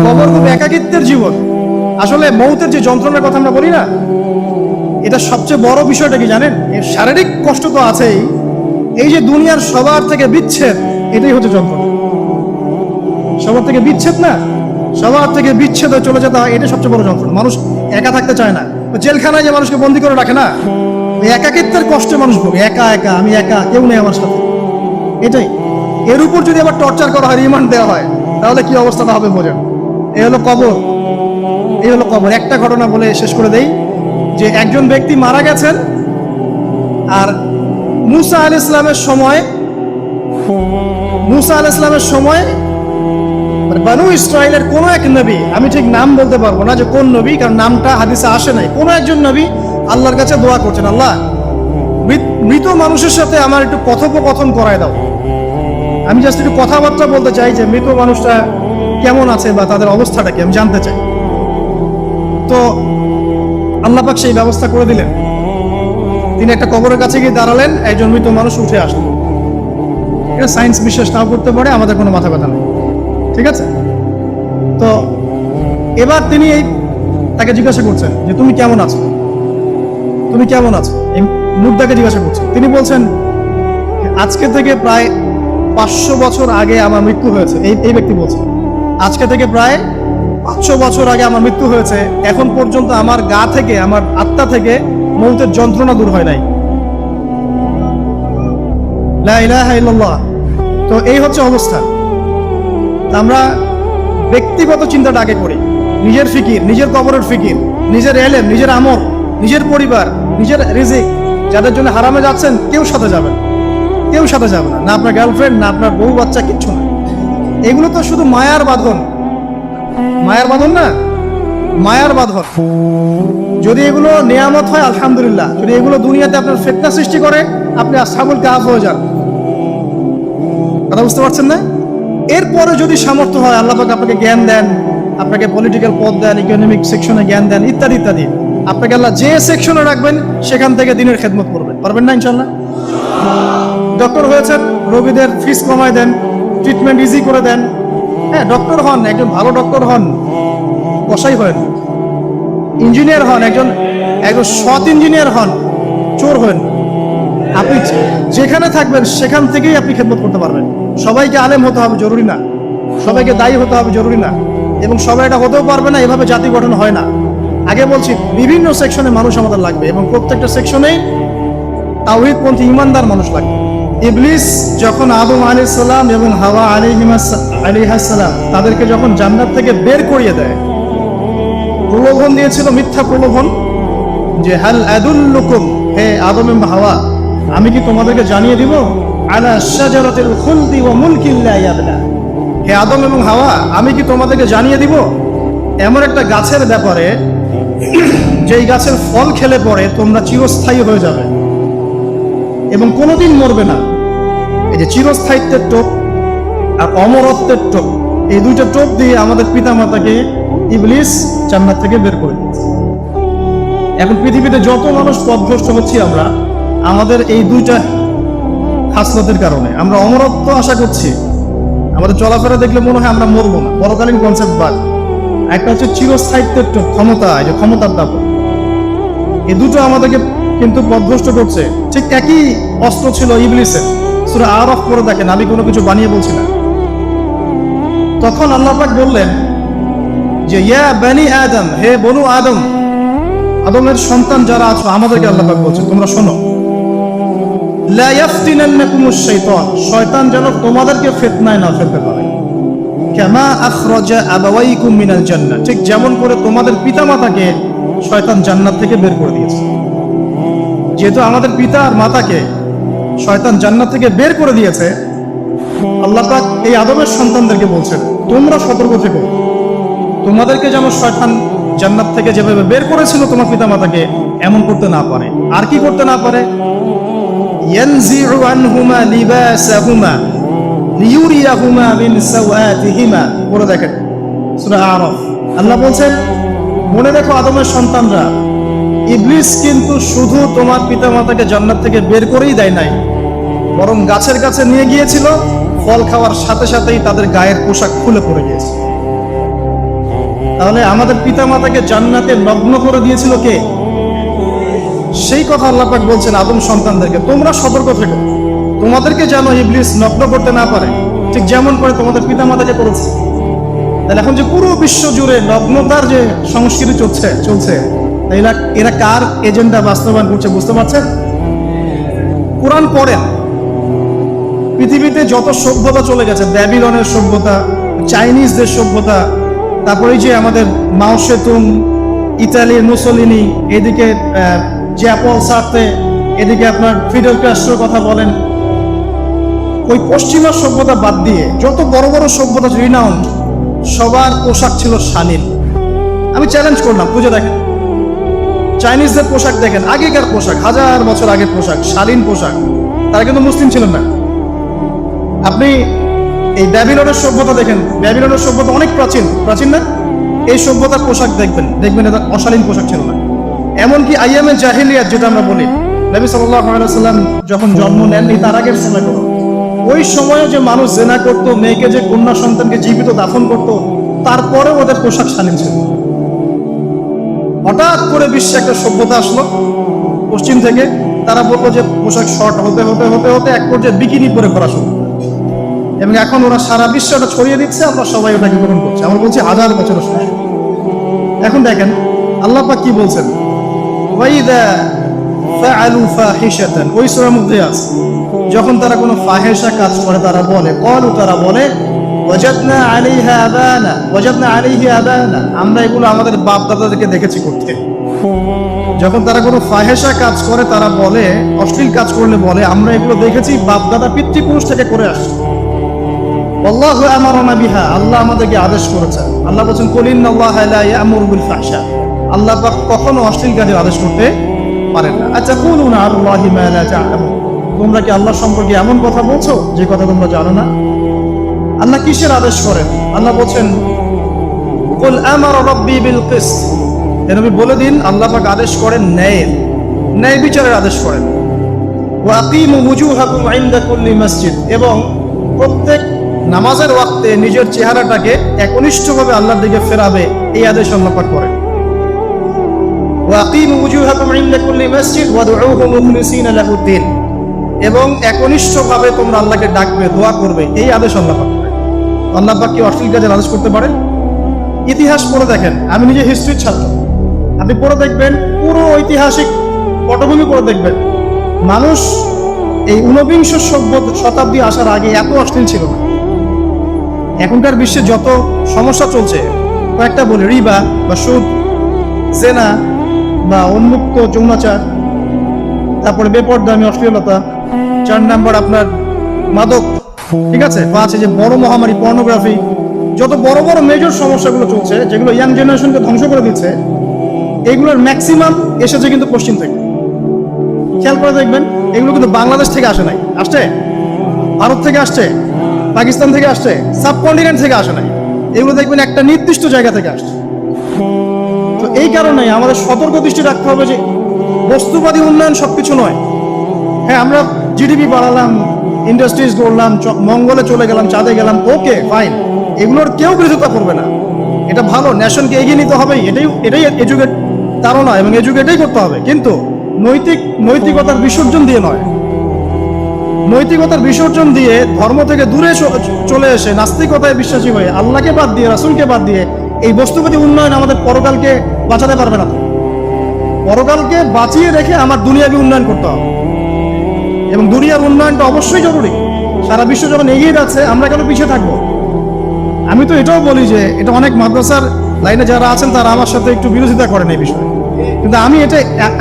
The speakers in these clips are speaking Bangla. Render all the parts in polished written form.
কবর খুব একাকিত্বের জীবন। আসলে মৌতের যে যন্ত্রণার কথা আমরা বলি না, এটা সবচেয়ে বড় বিষয়টা কি জানেন? এর শারীরিক কষ্ট তো আছেই, এই যে দুনিয়ার সবার থেকে বিচ্ছেদ, এটাই হচ্ছে যন্ত্রণা। সবার থেকে বিচ্ছেদ না, সবার থেকে বিচ্ছেদ হয়ে চলে যেতে হয়, এটা সবচেয়ে বড় যন্ত্রণা। মানুষ একা থাকতে চায় না। জেলখানায় যে মানুষকে বন্দি করে রাখে না, ওই একাকিত্বের কষ্টে মানুষ ভোগে। একা একা, আমি একা, কেউ নেই আমার সাথে, এটাই। এর উপর যদি আবার টর্চার করা হয়, রিমান্ড দেওয়া হয়, তাহলে কি অবস্থাটা হবে বোঝেন। এই হলো কবর, এই হলো কবর। একটা ঘটনা বলে শেষ করে দেই, যে একজন ব্যক্তি মারা গেছেন, আর মুসা আলাইহিস সালামের সময় বানু ইসরাইলের কোন এক নবী, আমি ঠিক নাম বলতে পারবো না যে কোন নবী, কারণ নামটা হাদিসে আসে নাই, কোন একজন নবী আল্লাহর কাছে দোয়া করছেন, আল্লাহ মৃত মানুষের সাথে আমার একটু কথোপকথন করায় দাও। আমি জাস্ট একটু কথাবার্তা বলতে চাই যে মৃত মানুষটা কেমন আছে বা তাদের অবস্থাটা কি, আমি জানতে চাই। তো আল্লাহ পাক সেই ব্যবস্থা করে দিলেন। তিনি একটা কবরের কাছে গিয়ে দাঁড়ালেন, একজন মৃত মানুষ উঠে আসলেন। এটা সায়েন্স বিশ্বাস নাও করতে পারে, আমাদের কোনো মাথা ব্যথা নেই, ঠিক আছে? তো এবার তিনি তাকে জিজ্ঞাসা করছেন যে তুমি কেমন আছো, তুমি কেমন আছো, এই মুর্দাকে জিজ্ঞাসা করছেন। তিনি বলছেন আজকে থেকে প্রায় 500 বছর আগে আমার মৃত্যু হয়েছে। এই ব্যক্তি বলছে আজকে থেকে প্রায় 500 বছর আগে আমার মৃত্যু হয়েছে, এখন পর্যন্ত আমার গা থেকে, আমার আত্মা থেকে মৌতের যন্ত্রণা দূর হয় নাই। লা ইলাহা ইল্লাল্লাহ। তো এই হচ্ছে অবস্থা। আমরা ব্যক্তিগত চিন্তাটা আগে করি, নিজের ফিকির, নিজের কবরের ফিকির, নিজের এলেম, নিজের আমল, নিজের পরিবার, নিজের রিজিক। যাদের জন্য হারামে যাচ্ছেন, কেউ সাথে যাবেন, কেউ সাথে যাবে না, না আপনার গার্লফ্রেন্ড, না আপনার বউ বাচ্চা, কিচ্ছু না। এগুলো তো শুধু মায়ার বাঁধন, মায়ার বাঁধন না, মায়ার বাঁধন। যদি এগুলো নিয়ামত হয় আলহামদুলিল্লাহ, যদি এগুলো দুনিয়াতে আপনার ফিতনা সৃষ্টি করে, আপনি আসহাবুল কাহফ হয়ে যান। কথা বুঝতে পারছেন না? এরপরে যদি সামর্থ্য হয়, আল্লাহ পাক আপনাকে জ্ঞান দেন, আপনাকে পলিটিক্যাল পদ দেন, ইকোনমিক সেকশনে জ্ঞান দেন, ইত্যাদি ইত্যাদি, আপনাকে আল্লাহ যে সেকশনে রাখবেন সেখান থেকে দিনের খেদমত করবেন, পারবেন না ইনশাল্লাহ? ডক্টর হয়েছেন, রোগীদের ফিস কমায় দেন, ট্রিটমেন্ট ইজি করে দেন। হ্যাঁ, ডক্টর হন, একজন ভালো ডক্টর হন, কসাই হন। ইঞ্জিনিয়ার হন, একজন সৎ ইঞ্জিনিয়ার হন, চোর হন। আপনি যেখানে থাকবেন সেখান থেকেই আপনি খেদমত করতে পারবেন। সবাইকে আলেম হতে হবে জরুরি না, সবাইকে দায়ী হতে হবে জরুরি না, এবং সবাই এটা হতেও পারবে না। এভাবে জাতি গঠন হয় না। আগে বলছি, বিভিন্ন সেকশনে মানুষ আমাদের লাগবে, এবং প্রত্যেকটা সেকশনেই তাওহীদপন্থী ইমানদার মানুষ লাগবে। ইবলিস যখন আদম আলাইহিস সালাম এবং হাওয়া আলাইহিস সালাম তাদেরকে যখন জান্নাত থেকে বের করিয়ে দেয়, প্রলোভন দিয়েছিল, মিথ্যা প্রলোভন, যে হাল আদুল্লুকুম, হে আদম এবং হাওয়া, আমি কি তোমাদেরকে জানিয়ে দিব, আলা শাজারাতিল খুলদি ওয়া মুলকিন লা ইয়াবলা, হে আদম এবং হাওয়া, আমি কি তোমাদেরকে জানিয়ে দিব এমন একটা গাছের ব্যাপারে, যেই গাছের ফল খেলে পরে তোমরা চিরস্থায়ী হয়ে যাবে এবং কোনোদিন মরবে না। এই যে চিরস্থায়িত্বের টোপ আর অমরত্বের টোপ, এই দুইটা টোপ দিয়ে আমাদের পিতা মাতাকে ইবলিস জান্নাত থেকে বের করে দিয়েছে। এখন পৃথিবীতে যত মানুষ পথভ্রষ্ট হচ্ছি আমরা, আমাদের এই দুইটা খাসলতের কারণে। আমরা অমরত্ব আশা করছি, আমাদের চলাফেরা দেখলে মনে হয় আমরা মরবো না, পরকালীন কনসেপ্ট বাদ। একটা হচ্ছে চিরস্থায়িত্বের টোপ, ক্ষমতা, এই যে ক্ষমতার দাপ, এই দুটো আমাদেরকে কিন্তু পথভ্রষ্ট করছে। ঠিক একই অস্ত্র ছিল ইবলিসের। সূরা আরাফ পড়ে দেখেন, আমি কোনো কিছু বানিয়ে বলছি না। তখন আল্লাহ পাক বললেন যে ইয়া বানি আদম, হে বনু আদম, আদমের সন্তান যারা আছো, আমাদেরকে আল্লাহ পাক বলছেন তোমরা শোনো, লা ইয়াফতিনান্নাকুমুশ শাইতান, শয়তান যেন তোমাদেরকে ফিতনায় না ফেলতে পারে। কামা আখরাজা আবাওয়াইকুম মিনাল জান্নাহ, ঠিক যেমন করে তোমাদের পিতামাতাকে শয়তান জান্নাত থেকে বের করে দিয়েছে। যেহেতু আমাদের পিতা আর মাতাকে শয়তান জান্নাত থেকে বের করে দিয়েছে, আল্লাহ পাক এই আদমের সন্তানদেরকে বলছেন তোমরা সতর্ক থেকো, তোমাদেরকে যেন শয়তান জান্নাত থেকে যেভাবে বের করেছিল তোমার পিতা মাতাকে, এমন করতে না পারে। আর কি করতে না পারে? ইয়ানজিউ আনহুমা লিবাসাহুমা লিয়ুরিয়াহুমা মিন সাওয়াতিহিমা, পড়ে দেখেন সূরা আরাফ। আল্লাহ বলছেন মনে রেখো আদমের সন্তানরা, ইবলিস কিন্তু শুধু তোমার পিতা মাতাকে জান্নাত থেকে বের করেই দেয় নাই, বরং গাছের কাছে নিয়ে গিয়েছিল, ফল খাওয়ার সাথে সাথেই তাদের গায়ের পোশাক খুলে পড়ে গিয়েছে। তাহলে আমাদের পিতামাতাকে জান্নাতে লগ্ন করে দিয়েছিল কে? সেই কথা আল্লাহ পাক বলছেন আদম সন্তানদেরকে, তোমরা সতর্ক থেকো, তোমাদেরকে যেন ইবলিস নগ্ন করতে না পারে, ঠিক যেমন করে তোমাদের পিতামাতাকে করেছে। তাহলে এখন যে পুরো বিশ্ব জুড়ে নগ্নতার যে সংস্কৃতি চলছে এরা কার এজেন্ডা বাস্তবায়ন করছে বুঝতে পারছেন? কোরআন পড়েন, পৃথিবীতে যত সভ্যতা চলে গেছে, ব্যাবিলনের সভ্যতা, চাইনিজদের সভ্যতা, তারপরে যে আমাদের মাও সেতুং, ইতালির মুসোলিনি, এদিকে জ্যাপল সার্তে, এদিকে আপনার ফিডেল ক্যাস্ট্রোর কথা বলেন, ওই পশ্চিমা সভ্যতা বাদ দিয়ে যত বড় বড় সভ্যতা রিনাউন্ড, সবার পোশাক ছিল শালীন। আমি চ্যালেঞ্জ করলাম, খুঁজে দেখেন চাইনিজদের পোশাক, দেখেন আগেকার পোশাক, 1000 বছর আগের পোশাক, শালীন পোশাক। তারা কিন্তু মুসলিম ছিলেন না। আপনি এই ব্যাবিলনের সভ্যতা দেখেন, ব্যাবিলনের সভ্যতা অনেক প্রাচীন না? এই সভ্যতার পোশাক দেখবেন এটা অশালীন পোশাক ছিল না। এমনকি আইয়ামে জাহিলিয়াত যেটা আমরা বলি, নবী সাল্লাল্লাহু আলাইহি ওয়াসাল্লাম যখন জন্ম নেননি তার আগের সময় করো, ওই সময়ে যে মানুষ জেনা করতো, মেয়েকে যে কন্যা সন্তানকে জীবিত দাফন করতো, তারপরেও ওদের পোশাক শালীন ছিল। হঠাৎ করে বিশ্বে একটা সভ্যতা আসলো পশ্চিম থেকে, তারা বললো যে পোশাক শর্ট হতে হতে হতে হতে এক পর্যায়ে বিকিনি পরে করা শুরু, এবং এখন ওরা সারা বিশ্বে ওটা ছড়িয়ে দিচ্ছে, আমরা সবাই ওটাকে গ্রহণ করছি। আমরা বলছি 1000 বছরের সময়। এখন দেখেন আল্লাহ পাক কি বলছেন, ওয়াইদা ফাআলু ফাহিশাতান, ওই সূরার মধ্যে আছে, যখন তারা কোনো ফাহিশা কাজ করে তারা বলে, তারা বলে ওয়াজাদনা আলাইহা আবানা, আমরা এগুলো আমাদের বাপ দাদাদেরকে দেখেছি করতে। যখন তারা কোনো ফাহিশা কাজ করে তারা বলে, অশ্লীল কাজ করলে বলে, আমরা এগুলো দেখেছি বাপ দাদা পিতৃপুরুষ থেকে করে আসছি। আল্লাহু আমারানা বিহা, আল্লাহ আমাদেরকে আদেশ করেছেন। আল্লাহ বলেন কুল ইন্নাল্লাহা লা ইয়া'মুরু বিল ফাহশা, আল্লাহ পাক কখনো অশ্লীল কাজের আদেশ করতে পারেন না। আচ্ছা, কুলুনা আল্লাহি মা লা তা'লামুন, তোমরা কি আল্লাহ সম্পর্কে এমন কথা বলছো যে কথা তোমরা জানো না? আল্লাহ কিসের আদেশ করেন? আল্লাহ বলেন কুল আমারা রাব্বি বিল কিসত, নবী বলে দিন আল্লাহ পাক আদেশ করেন ন্যায় বিচারের আদেশ করেন। ওয়া আকিমু ওয়ুজুহাকুম ইনদা কুল্লি মসজিদ, এবং প্রত্যেক নামাজের ওয়াক্তে নিজের চেহারাটাকে একনিষ্ঠভাবে আল্লাহর দিকে ফেরাবে, এই আদেশ আল্লাহ পাক করেন। ওয়া আকিমু ওয়ুজুহাকুম ইনদা কুল্লি মসজিদ ওয়াদউহু মুখলিসিনা লাহুদ্দিন, এবং একনিষ্ঠভাবে তোমরা আল্লাহকে ডাকবে, দোয়া করবে, এই আদেশ আল্লাহ পাক করেন। আল্লাহ পাক কি অশ্লীল কাজের আদেশ করতে পারেন? ইতিহাস পড়ে দেখেন, আমি নিজে হিস্ট্রির ছাত্র, আপনি পড়ে দেখবেন, পুরো ঐতিহাসিক পটভূমি পড়ে দেখবেন, মানুষ এই ঊনবিংশ শতাব্দী আসার আগে এত অশ্লীল ছিল না। এখনকার বিশ্বে যত সমস্যা চলছে, কয়েকটা বলি, রিবা বা সুদ, জেনা বা উন্মুক্ত যৌনাচার, তারপরে বেপরদামি অশ্লীলতা, 4 নাম্বার আপনার মাদক, ঠিক আছে, 5 যে বড় মহামারী পর্নোগ্রাফি, যত বড় বড় মেজর সমস্যাগুলো চলছে যেগুলো ইয়াং জেনারেশনকে ধ্বংস করে দিচ্ছে, এগুলোর ম্যাক্সিমাম এসেছে কিন্তু পশ্চিম থেকে। খেয়াল করে দেখবেন, এগুলো কিন্তু বাংলাদেশ থেকে আসে নাই, আসছে ভারত থেকে আসছে, পাকিস্তান থেকে আসছে, সাবকন্টিনেন্ট থেকে আসে নাই, এগুলো দেখবেন একটা নির্দিষ্ট জায়গা থেকে আসছে। তো এই কারণে আমাদের সতর্ক দৃষ্টি রাখতে হবে যে বস্তুবাদী উন্নয়ন সবকিছু নয়। হ্যাঁ, আমরা জিডিপি বাড়ালাম, ইন্ডাস্ট্রিজ গড়লাম, মঙ্গলে চলে গেলাম, চাঁদে গেলাম, ওকে ফাইন, এগুলোর কেউ বিরোধিতা করবে না, এটা ভালো, নেশনকে এগিয়ে নিতে হবে, এটাই এডুকেট ধারণা, এবং এডুকেটেই করতে হবে, কিন্তু নৈতিকতার বিসর্জন দিয়ে নয়। নৈতিকতার বিসর্জন দিয়ে ধর্ম থেকে দূরে চলে এসে নাস্তিকতায় বিশ্বাসী হয়ে আল্লাহকে বাদ দিয়ে, রাসূলকে বাদ দিয়ে এই বস্তুবাদী উন্নয়ন আমাদের পরকালকে বাঁচাতে পারবে না। পরকালকে বাঁচিয়ে রেখে আমার দুনিয়াবী উন্নয়ন করতে হবে, এবং দুনিয়ার উন্নয়নটা অবশ্যই জরুরি। সারা বিশ্ব যখন এগিয়ে যাচ্ছে, আমরা কেন পিছিয়ে থাকবো? আমি তো এটাও বলি যে এটা অনেক মাদ্রাসার লাইনে যারা আছেন তারা আমার সাথে একটু বিরোধিতা করেন এই বিষয়ে, কিন্তু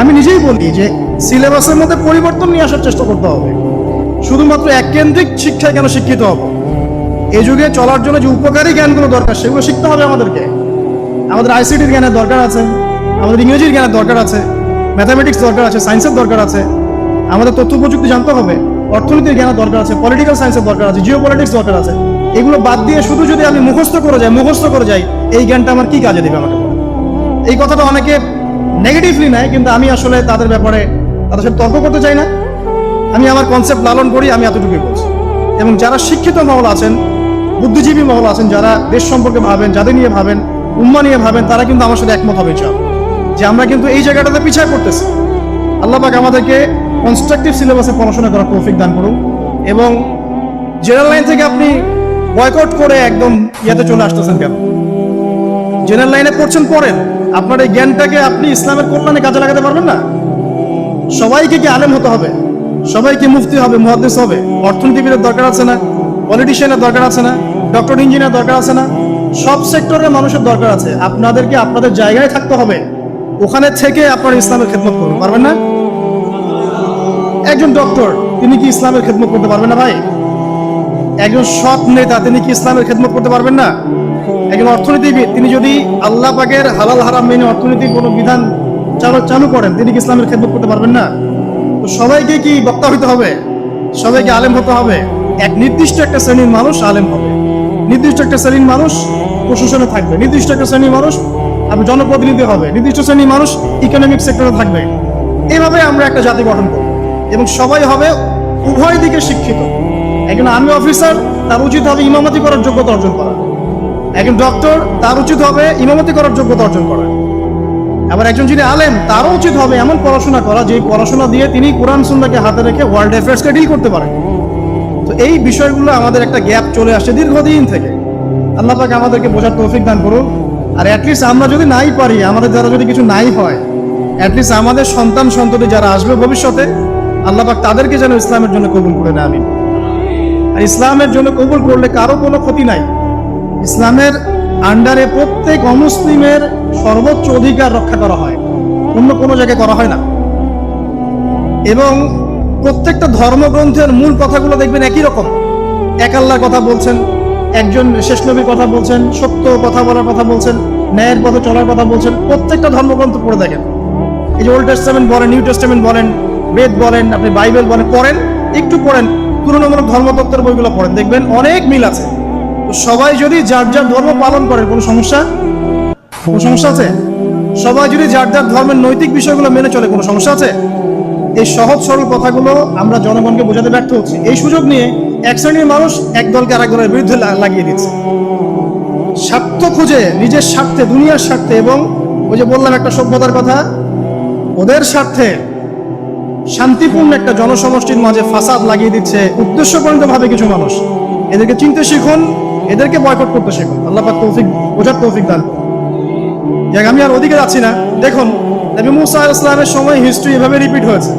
আমি নিজেই বলি যে সিলেবাসের মধ্যে পরিবর্তন নিয়ে আসার চেষ্টা করতে হবে। শুধুমাত্র এককেন্দ্রিক শিক্ষায় কেন শিক্ষিত হব? এই যুগে চলার জন্য যে উপকারী জ্ঞানগুলো দরকার সেগুলো শিখতে হবে আমাদেরকে। আমাদের আইসিটির জ্ঞানের দরকার আছে, আমাদের ইংরেজির জ্ঞানের দরকার আছে, ম্যাথামেটিক্স দরকার আছে, সায়েন্সের দরকার আছে, আমাদের তথ্য প্রযুক্তি জানতে হবে, অর্থনীতির জ্ঞানের দরকার আছে, পলিটিক্যাল সায়েন্সের দরকার আছে, জিও পলিটিক্স দরকার আছে। এগুলো বাদ দিয়ে শুধু যদি আমি মুখস্থ করে যাই, এই জ্ঞানটা আমার কি কাজে দেবে আমাকে? এই কথাটা অনেকে নেগেটিভলি নেয়, কিন্তু আমি আসলে তাদের ব্যাপারে তাদের সাথে তর্ক করতে চাই না। আমি আমার কনসেপ্ট লালন করি, আমি এতটুকুই বলছি। এবং যারা শিক্ষিত মহল আছেন, বুদ্ধিজীবী মহল আছেন, যারা দেশ সম্পর্কে ভাবেন, যাদের নিয়ে ভাবেন, উম্মাহ নিয়ে ভাবেন, তারা কিন্তু আমার সাথে একমত হবে ইনশাআল্লাহ যে আমরা কিন্তু এই জায়গাটাতে পিছিয়ে পড়তেছি। আল্লাহ পাক আমাদেরকে কনস্ট্রাকটিভ সিলেবাসে পড়াশোনা করার তৌফিক দান করুন, এবং জেনারেল লাইন থেকে আপনি বয়কট করে একদম ইয়াতে চলে আসতেছেন কেন? জেনারেল লাইনে পড়ছেন, পড়েন, আপনার এই জ্ঞানটাকে আপনি ইসলামের কল্যাণে কাজে লাগাতে পারবেন না? সবাইকে কি আলেম হতে হবে? সবাইকে মুফতি হবে, মুহাদ্দিস হবে? অর্থনীতিবিদের দরকার আছে না? পলিটিশিয়ানের দরকার আছে না? ডক্টর ইঞ্জিনিয়ার দরকার আছে না? সব সেক্টরের মানুষের দরকার আছে। আপনাদেরকে আপনাদের জায়গায় থাকতে হবে, ওখানে থেকে আপনারা ইসলামের খেদমত করবেন, পারবেন না? একজন ডক্টর, তিনি কি ইসলামের খেদমত করতে পারবেন না ভাই? একজন সৎ নেতা, তিনি কি ইসলামের খেদমত করতে পারবেন না? একজন অর্থনীতিবিদ, তিনি যদি আল্লাহ পাকের হালাল হারাম মেনে অর্থনীতির কোনো বিধান চালু করেন, তিনি কি ইসলামের খেদমত করতে পারবেন না? তো সবাইকে কি বক্তা হইতে হবে? সবাইকে আলেম হতে হবে? এক নির্দিষ্ট একটা শ্রেণীর মানুষ আলেম হবে, নির্দিষ্ট একটা শ্রেণীর মানুষ প্রশাসনে থাকবে, নির্দিষ্ট একটা শ্রেণীর মানুষ আপনার জনপ্রতিনিধি হবে, নির্দিষ্ট শ্রেণীর মানুষ ইকোনমিক সেক্টরে থাকবে। এইভাবে আমরা একটা জাতি গঠন করব, এবং সবাই হবে উভয় দিকে শিক্ষিত। একজন আর্মি অফিসার, তার উচিত হবে ইমামতি করার যোগ্যতা অর্জন করা। একজন ডক্টর, তার উচিত হবে ইমামতি করার যোগ্যতা অর্জন করা। আবার একজন যিনি আলেম, তারও উচিত হবে এমন পড়াশোনা করা যে পড়াশোনা দিয়ে তিনি কোরআন সুন্নাহকে হাতে রেখে ওয়ার্ল্ড অ্যাফেয়ার্সকে ডিল করতে পারেন। তো এই বিষয়গুলো আমাদের একটা গ্যাপ চলে আসছে দীর্ঘদিন থেকে। আল্লাহ পাক আমাদেরকে বোঝার তৌফিক দান করুন। আর অ্যাটলিস্ট আমরা যদি নাই পারি, আমাদের দ্বারা যদি কিছু নাই হয়, অ্যাটলিস্ট আমাদের সন্তান সন্ততি যারা আসবে ভবিষ্যতে, আল্লাহ পাক তাদেরকে যেন ইসলামের জন্য কবুল করে নেয়, আমিন। আর ইসলামের জন্য কবুল করলে কারো কোনো ক্ষতি নাই। ইসলামের আন্ডারে প্রত্যেক অমুসলিমের সর্বোচ্চ অধিকার রক্ষা করা হয়, অন্য কোনো জায়গায় করা হয় না। এবং প্রত্যেকটা ধর্মগ্রন্থের মূল কথাগুলো দেখবেন একই রকম। এক আল্লাহর কথা বলছেন, একজন শেষ নবীর কথা বলছেন, সত্য কথা বলার কথা বলছেন, ন্যায়ের পথে চলার কথা বলছেন। প্রত্যেকটা ধর্মগ্রন্থ পড়ে দেখেন, এই যে ওল্ড টেস্টামেন্ট বলেন, নিউ টেস্টামেন্ট বলেন, বেদ বলেন, আপনি বাইবেল বলেন, পড়েন, একটু পড়েন, তুলনামূলক ধর্মতত্ত্বের বইগুলো পড়েন, দেখবেন অনেক মিল আছে। তো সবাই যদি যার যার ধর্ম পালন করে, কোনো সমস্যা আছে? সবাই যদি যার যার ধর্মের নৈতিক বিষয়গুলো মেনে চলে, কোনো সমস্যা আছে? এই সহজ সরল কথাগুলো আমরা জনগণকে বোঝাতে ব্যর্থ হচ্ছি। এই সুযোগ নিয়ে এক শ্রেণীর মানুষ এক দলকে আরেক দলের বিরুদ্ধে লাগিয়ে দিচ্ছে, স্বার্থ খুঁজে, নিজের স্বার্থে, দুনিয়ার স্বার্থে, এবং ওই যে বললাম একটা সভ্যতার কথা, ওদের স্বার্থে শান্তিপূর্ণ একটা জনসমষ্টির মাঝে ফাসাদ লাগিয়ে দিচ্ছে উদ্দেশ্যপরিণত ভাবে কিছু মানুষ। এদেরকে চিনতে শিখুন, এদেরকে বয়কট করতে শিখুন। আল্লাহ পাক তৌফিক, বোঝার তৌফিক দান। আমি আর ওদিকে যাচ্ছি না। দেখুন, নবী মুসা আলাইহিস সালামের সময় হিস্ট্রি এভাবে রিপিট হয়েছে।